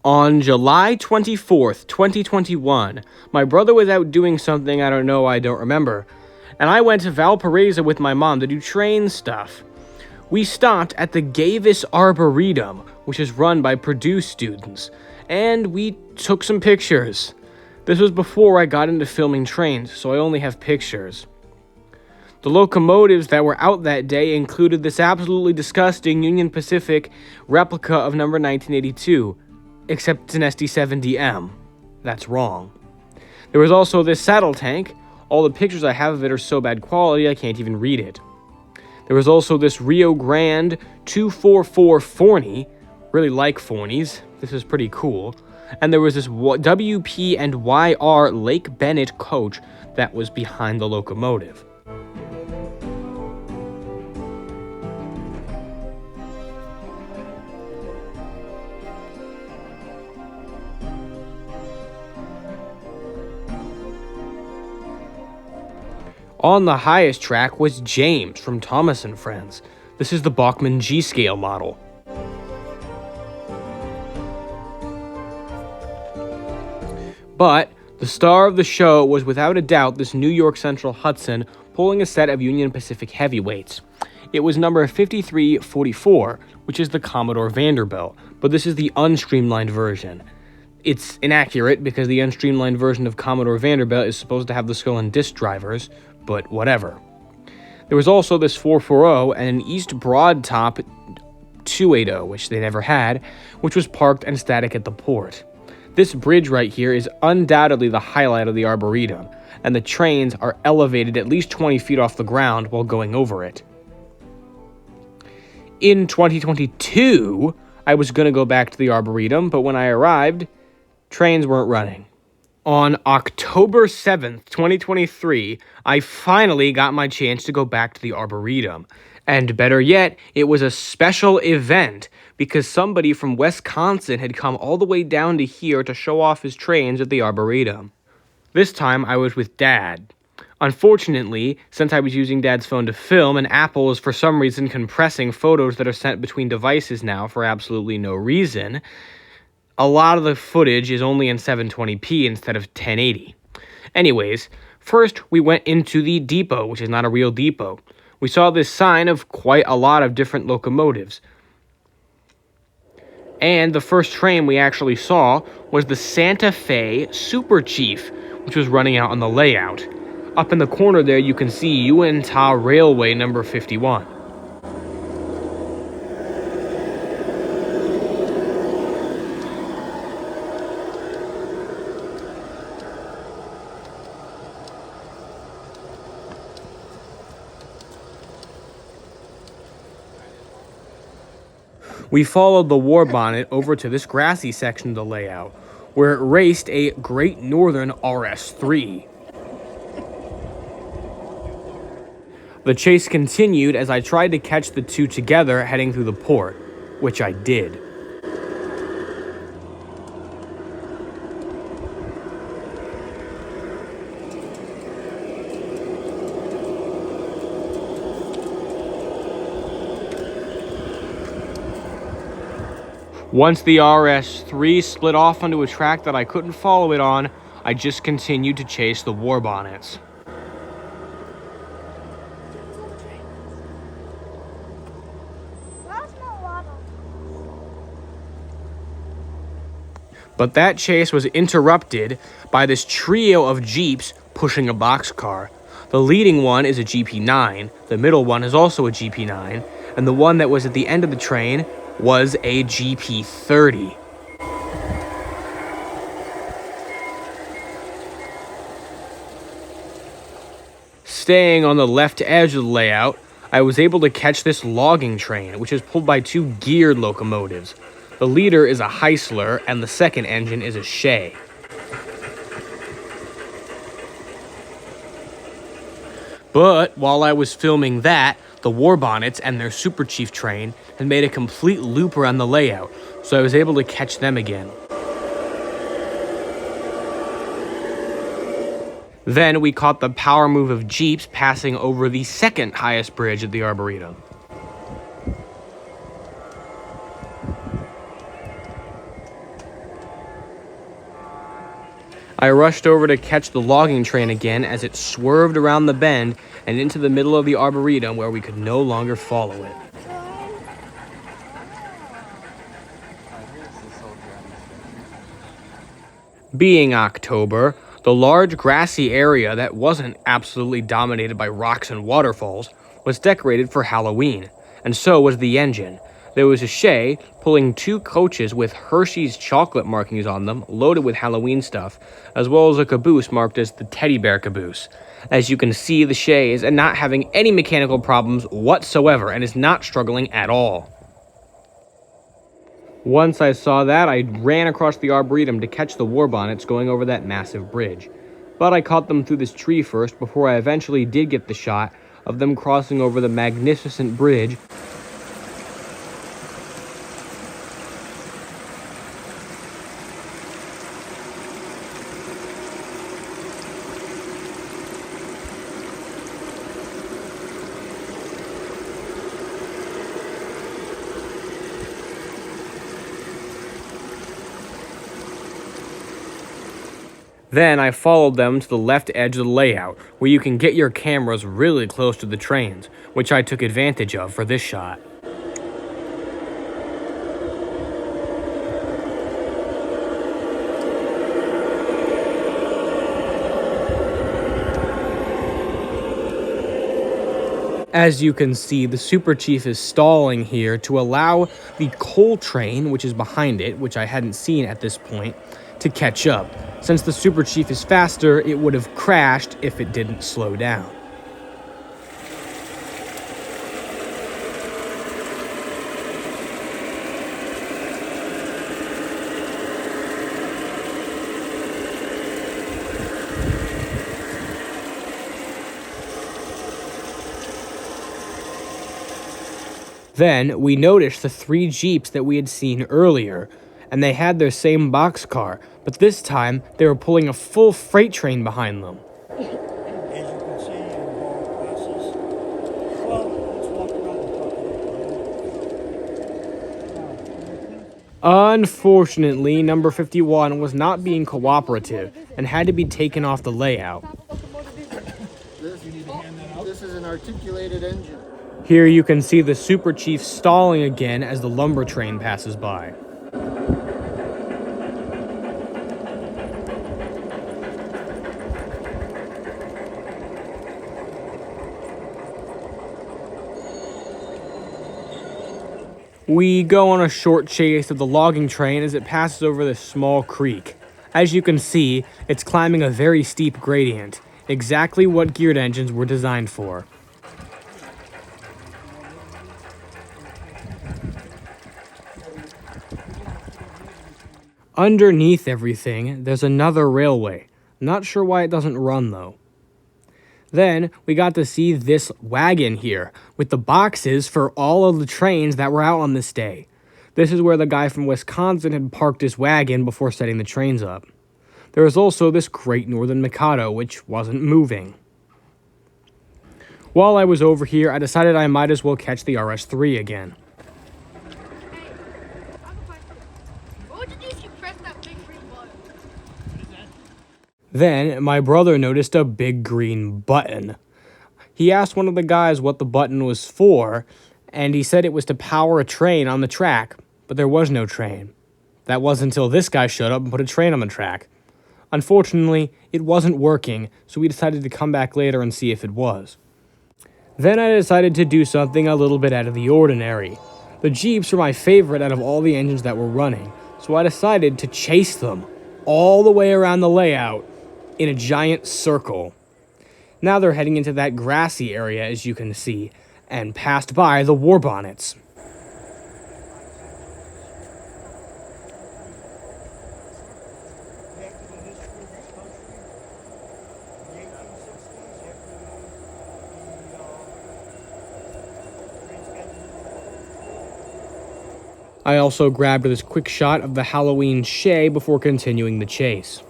On July 24th, 2021, my brother was out doing something I don't remember, and I went to Valparaiso with my mom to do train stuff. We stopped at the Gavis Arboretum, which is run by Purdue students, and we took some pictures. This was before I got into filming trains, so I only have pictures. The locomotives that were out that day included this absolutely disgusting Union Pacific replica of number 1982, except it's an SD70M. That's wrong. There was also this saddle tank. All the pictures I have of it are so bad quality I can't even read it. There was also this Rio Grande 244 Forney. Really like Forneys. This is pretty cool. And there was this WP and YR Lake Bennett coach that was behind the locomotive. On the highest track was James from Thomas & Friends. This is the Bachmann G-scale model. But the star of the show was without a doubt this New York Central Hudson pulling a set of Union Pacific heavyweights. It was number 5344, which is the Commodore Vanderbilt, but this is the unstreamlined version. It's inaccurate because the unstreamlined version of Commodore Vanderbilt is supposed to have the skull and disc drivers, but whatever. There was also this 440 and an East Broad Top 280, which they never had, which was parked and static at the port. This bridge right here is undoubtedly the highlight of the Arboretum, and the trains are elevated at least 20 feet off the ground while going over it. In 2022, I was going to go back to the Arboretum, but when I arrived, trains weren't running. On October 7th, 2023, I finally got my chance to go back to the Arboretum. And better yet, it was a special event because somebody from Wisconsin had come all the way down to here to show off his trains at the Arboretum. This time, I was with Dad. Unfortunately, since I was using Dad's phone to film and Apple is for some reason compressing photos that are sent between devices now for absolutely no reason, a lot of the footage is only in 720p instead of 1080. Anyways, first we went into the depot, which is not a real depot. We saw this sign of quite a lot of different locomotives. And the first train we actually saw was the Santa Fe Super Chief, which was running out on the layout. Up in the corner there you can see Uintah Railway number 51. We followed the war bonnet over to this grassy section of the layout, where it raced a Great Northern RS3. The chase continued as I tried to catch the two together heading through the port, which I did. Once the RS3 split off onto a track that I couldn't follow it on, I just continued to chase the war bonnets. But that chase was interrupted by this trio of Jeeps pushing a boxcar. The leading one is a GP9, the middle one is also a GP9, and the one that was at the end of the train was a GP30. Staying on the left edge of the layout, I was able to catch this logging train, which is pulled by two geared locomotives. The leader is a Heisler, and the second engine is a Shay. But while I was filming that, the war bonnets and their Super Chief train had made a complete loop around the layout, so I was able to catch them again. Then we caught the power move of Jeeps passing over the second highest bridge at the Arboretum. I rushed over to catch the logging train again as it swerved around the bend and into the middle of the Arboretum where we could no longer follow it. Being October, the large grassy area that wasn't absolutely dominated by rocks and waterfalls was decorated for Halloween, and so was the engine. There was a shay pulling 2 coaches with Hershey's chocolate markings on them, loaded with Halloween stuff, as well as a caboose marked as the teddy bear caboose. As you can see, the shay is not having any mechanical problems whatsoever and is not struggling at all. Once I saw that, I ran across the Arboretum to catch the war bonnets going over that massive bridge. But I caught them through this tree first before I eventually did get the shot of them crossing over the magnificent bridge. Then I followed them to the left edge of the layout, where you can get your cameras really close to the trains, which I took advantage of for this shot. As you can see, the Super Chief is stalling here to allow the coal train, which is behind it, which I hadn't seen at this point, to catch up. Since the Super Chief is faster, it would have crashed if it didn't slow down. Then, we noticed the 3 Jeeps that we had seen earlier, and they had their same boxcar, but this time they were pulling a full freight train behind them. As you can see in the process, well, let's walk around the truck. Unfortunately, number 51 was not being cooperative and had to be taken off the layout. This is an articulated engine. Here you can see the Super Chief stalling again as the lumber train passes by. We go on a short chase of the logging train as it passes over this small creek. As you can see, it's climbing a very steep gradient, exactly what geared engines were designed for. Underneath everything, there's another railway. Not sure why it doesn't run though. Then, we got to see this wagon here, with the boxes for all of the trains that were out on this day. This is where the guy from Wisconsin had parked his wagon before setting the trains up. There was also this Great Northern Mikado, which wasn't moving. While I was over here, I decided I might as well catch the RS3 again. Then, my brother noticed a big green button. He asked one of the guys what the button was for, and he said it was to power a train on the track, but there was no train. That wasn't until this guy showed up and put a train on the track. Unfortunately, it wasn't working, so we decided to come back later and see if it was. Then I decided to do something a little bit out of the ordinary. The Jeeps were my favorite out of all the engines that were running, so I decided to chase them all the way around the layout in a giant circle. Now they're heading into that grassy area, as you can see, and passed by the war bonnets. I also grabbed this quick shot of the Halloween shay before continuing the chase.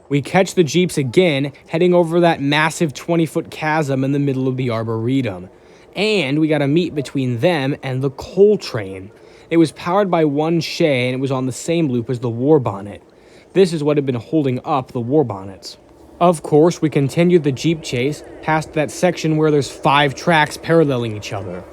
We catch the Jeeps again, heading over that massive 20-foot chasm in the middle of the Arboretum. And we got a meet between them and the coal train. It was powered by one shay and it was on the same loop as the war bonnet. This is what had been holding up the war bonnets. Of course, we continued the Jeep chase past that section where there's 5 tracks paralleling each other.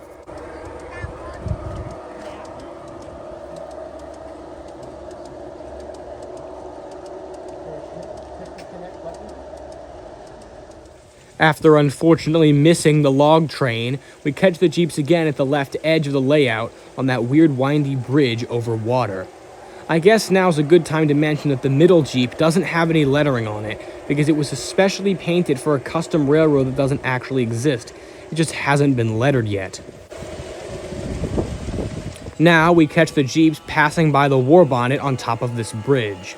After unfortunately missing the log train, we catch the Jeeps again at the left edge of the layout on that weird windy bridge over water. I guess now's a good time to mention that the middle Jeep doesn't have any lettering on it because it was especially painted for a custom railroad that doesn't actually exist. It just hasn't been lettered yet. Now we catch the Jeeps passing by the war bonnet on top of this bridge.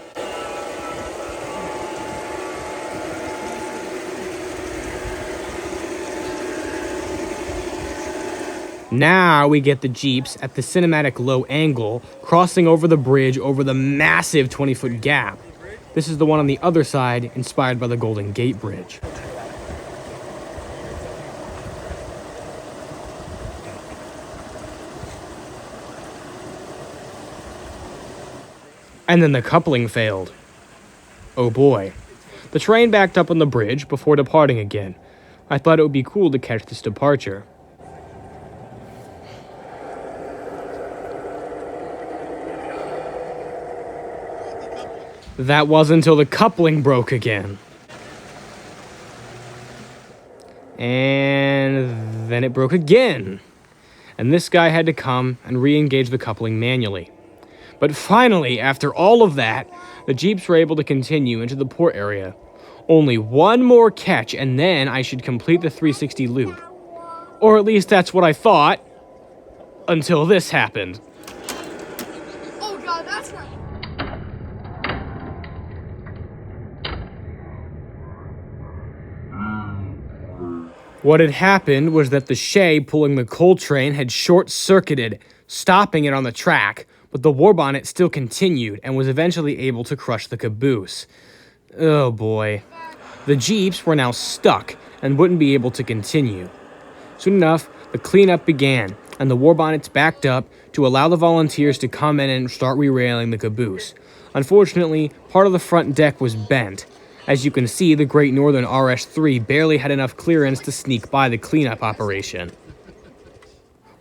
Now we get the Jeeps at the cinematic low angle, crossing over the bridge over the massive 20-foot gap. This is the one on the other side, inspired by the Golden Gate Bridge. And then the coupling failed. Oh boy. The train backed up on the bridge before departing again. I thought it would be cool to catch this departure. That wasn't until the coupling broke again. And then it broke again. And this guy had to come and re-engage the coupling manually. But finally, after all of that, the Jeeps were able to continue into the port area. Only one more catch and then I should complete the 360 loop. Or at least that's what I thought. Until this happened. Oh god, that's not... What had happened was that the shay pulling the coal train had short-circuited, stopping it on the track, but the war bonnet still continued and was eventually able to crush the caboose. Oh boy. The Jeeps were now stuck and wouldn't be able to continue. Soon enough, the cleanup began, and the war bonnets backed up to allow the volunteers to come in and start re-railing the caboose. Unfortunately, part of the front deck was bent. As you can see, the Great Northern RS-3 barely had enough clearance to sneak by the cleanup operation.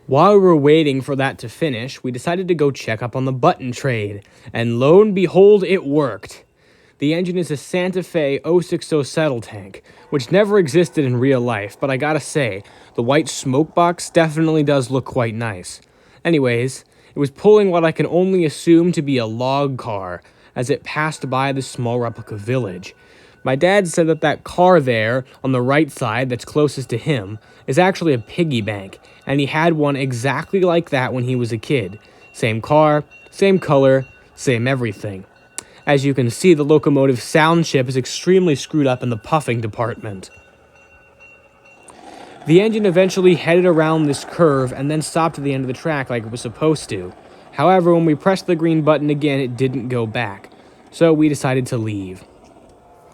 While we were waiting for that to finish, we decided to go check up on the button trade, and lo and behold, it worked. The engine is a Santa Fe 060 saddle tank, which never existed in real life, but I gotta say, the white smoke box definitely does look quite nice. Anyways, it was pulling what I can only assume to be a log car, as it passed by the small replica village. My dad said that that car there, on the right side that's closest to him, is actually a piggy bank, and he had one exactly like that when he was a kid. Same car, same color, same everything. As you can see, the locomotive sound chip is extremely screwed up in the puffing department. The engine eventually headed around this curve and then stopped at the end of the track like it was supposed to. However, when we pressed the green button again, it didn't go back. So we decided to leave.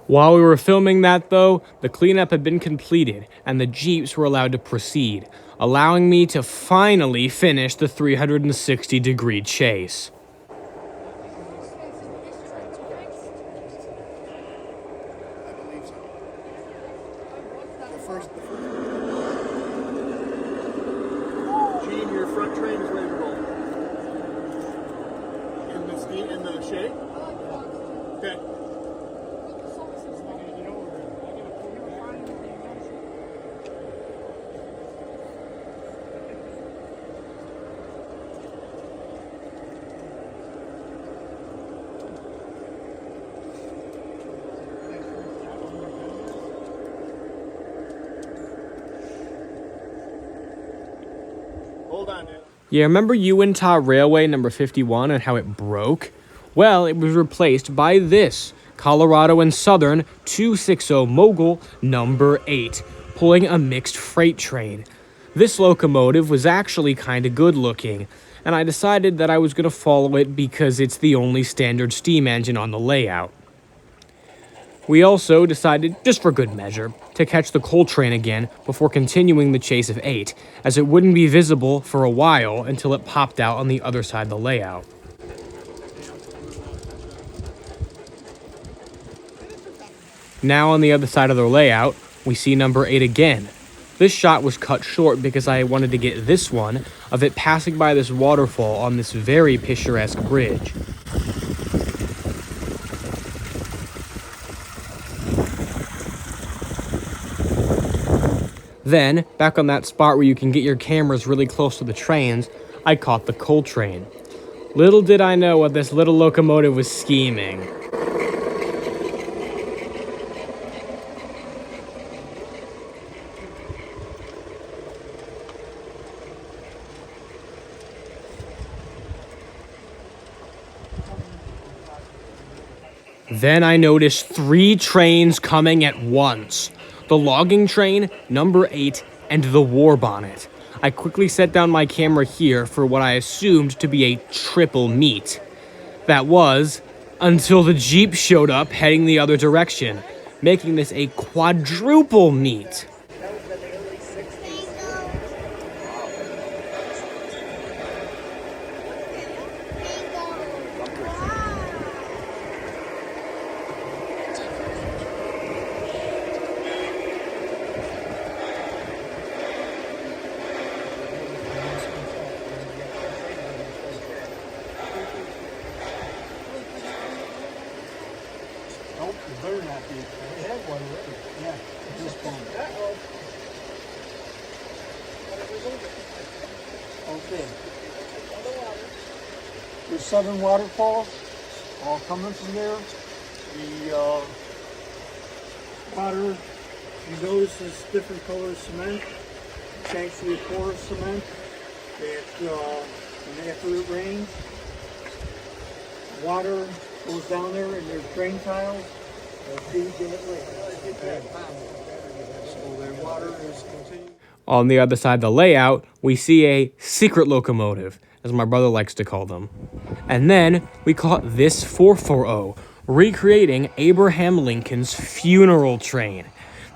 While we were filming that though, the cleanup had been completed and the Jeeps were allowed to proceed, allowing me to finally finish the 360-degree chase. Gene, your front train is ready to roll. In the shade? Okay. Hold on, dude. Yeah, remember Uintah Railway number 51 and how it broke? Well, it was replaced by this Colorado and Southern 260 Mogul number 8, pulling a mixed freight train. This locomotive was actually kinda good looking, and I decided that I was gonna follow it because it's the only standard steam engine on the layout. We also decided, just for good measure, to catch the coal train again before continuing the chase of 8, as it wouldn't be visible for a while until it popped out on the other side of the layout. Now on the other side of the layout, we see number 8 again. This shot was cut short because I wanted to get this one of it passing by this waterfall on this very picturesque bridge. Then, back on that spot where you can get your cameras really close to the trains, I caught the coal train. Little did I know what this little locomotive was scheming. Then I noticed 3 trains coming at once. The logging train, number 8, and the war bonnet. I quickly set down my camera here for what I assumed to be a triple meet. That was, until the Jeep showed up heading the other direction, making this a quadruple meet. Nope, it better not be. They had one already. Yeah, this one. Okay. There's 7 waterfalls, all coming from there. The water, you notice, is different color cement. It's actually porous cement that, and after it rains, water goes down there and there's drain tiles that feed that lake. So that water is continuing. On the other side of the layout, we see a secret locomotive, as my brother likes to call them. And then we caught this 440, recreating Abraham Lincoln's funeral train.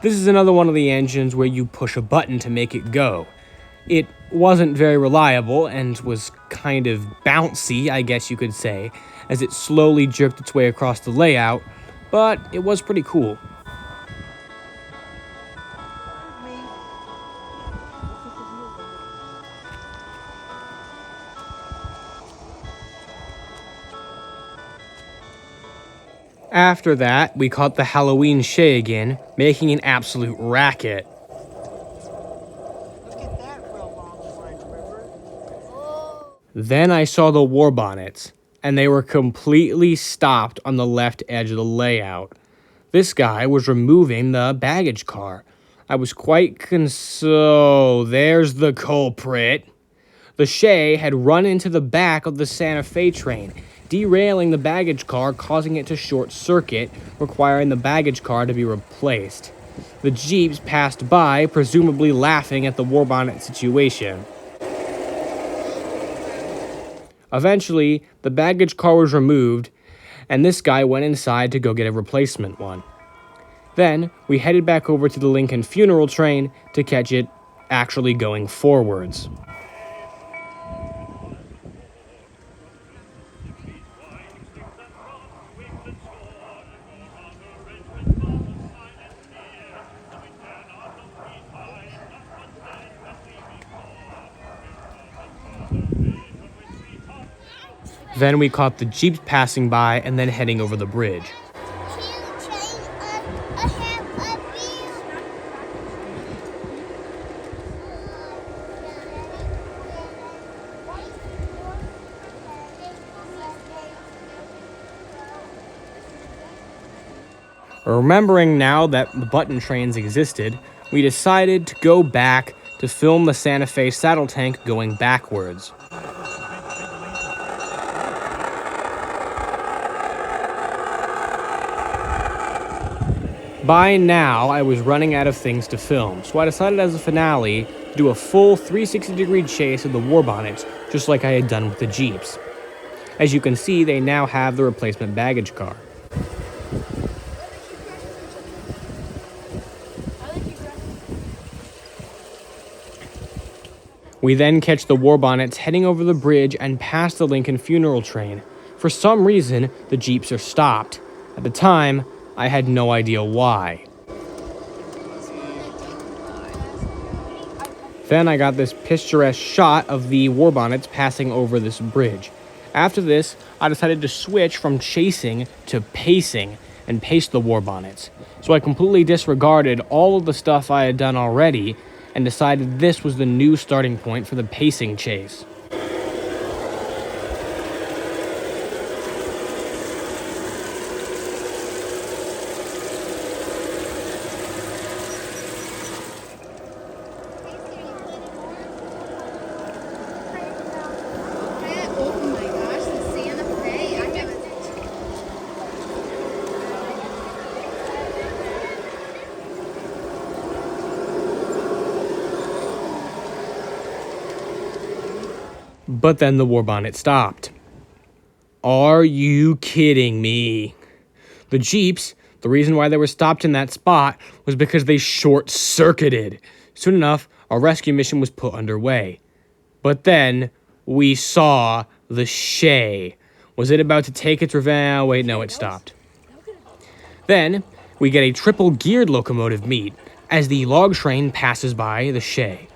This is another one of the engines where you push a button to make it go. It wasn't very reliable and was kind of bouncy, I guess you could say, as it slowly jerked its way across the layout, but it was pretty cool. After that, we caught the Halloween Shay again, making an absolute racket. Look at that real long line, river. Oh. Then I saw the war bonnets, and they were completely stopped on the left edge of the layout. This guy was removing the baggage car. I was quite so there's the culprit. The Shay had run into the back of the Santa Fe train, derailing the baggage car, causing it to short circuit, requiring the baggage car to be replaced. The Jeeps passed by, presumably laughing at the war bonnet situation. Eventually, the baggage car was removed, and this guy went inside to go get a replacement one. Then, we headed back over to the Lincoln funeral train to catch it actually going forwards. Then we caught the Jeeps passing by and then heading over the bridge. Remembering now that the button trains existed, we decided to go back to film the Santa Fe saddle tank going backwards. By now, I was running out of things to film, so I decided as a finale to do a full 360-degree chase of the war bonnets, just like I had done with the Jeeps. As you can see, they now have the replacement baggage car. We then catch the war bonnets heading over the bridge and past the Lincoln funeral train. For some reason, the Jeeps are stopped. At the time, I had no idea why. Then I got this picturesque shot of the war bonnets passing over this bridge. After this, I decided to switch from chasing to pacing and pace the war bonnets. So I completely disregarded all of the stuff I had done already and decided this was the new starting point for the pacing chase. But then the war bonnet stopped. Are you kidding me? The Jeeps, the reason why they were stopped in that spot was because they short-circuited. Soon enough, our rescue mission was put underway. But then we saw the Shay. Was it about to take its revenge? Wait, no, it stopped. Then we get a triple-geared locomotive meet as the log train passes by the Shay.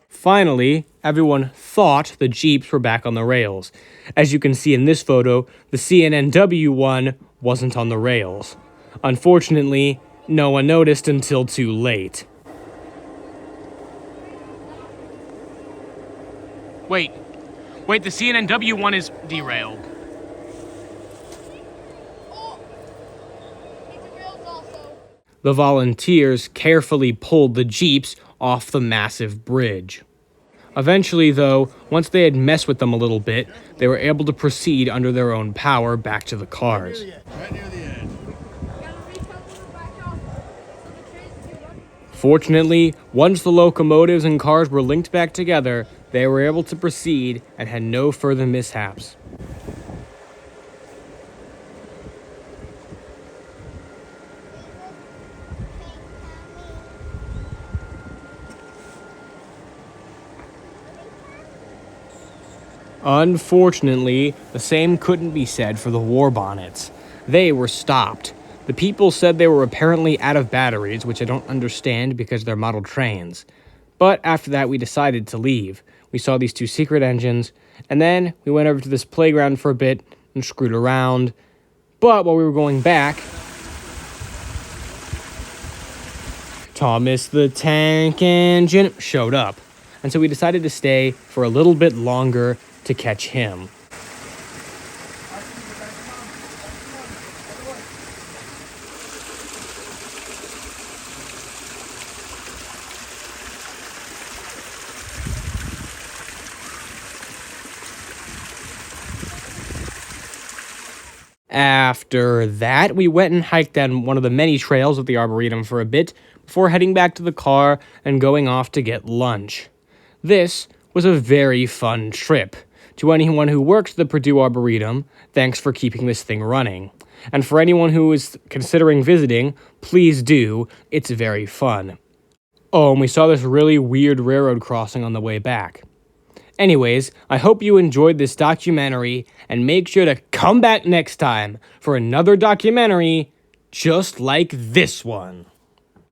Finally, everyone thought the Jeeps were back on the rails. As you can see in this photo, the CNNW one wasn't on the rails. Unfortunately, no one noticed until too late. Wait, the CNNW one is derailed. The volunteers carefully pulled the Jeeps off the massive bridge. Eventually, though, once they had messed with them a little bit, they were able to proceed under their own power back to the cars. Right near the edge. Fortunately, once the locomotives and cars were linked back together, they were able to proceed and had no further mishaps. Unfortunately, the same couldn't be said for the war bonnets. They were stopped. The people said they were apparently out of batteries, which I don't understand because they're model trains. But after that, we decided to leave. We saw these two secret engines, and then we went over to this playground for a bit and screwed around. But while we were going back, Thomas the Tank Engine showed up. And so we decided to stay for a little bit longer to catch him. After that, we went and hiked down one of the many trails of the Arboretum for a bit before heading back to the car and going off to get lunch. This was a very fun trip. To anyone who works at the Purdue Arboretum, thanks for keeping this thing running. And for anyone who is considering visiting, please do. It's very fun. Oh, and we saw this really weird railroad crossing on the way back. Anyways, I hope you enjoyed this documentary, and make sure to come back next time for another documentary just like this one.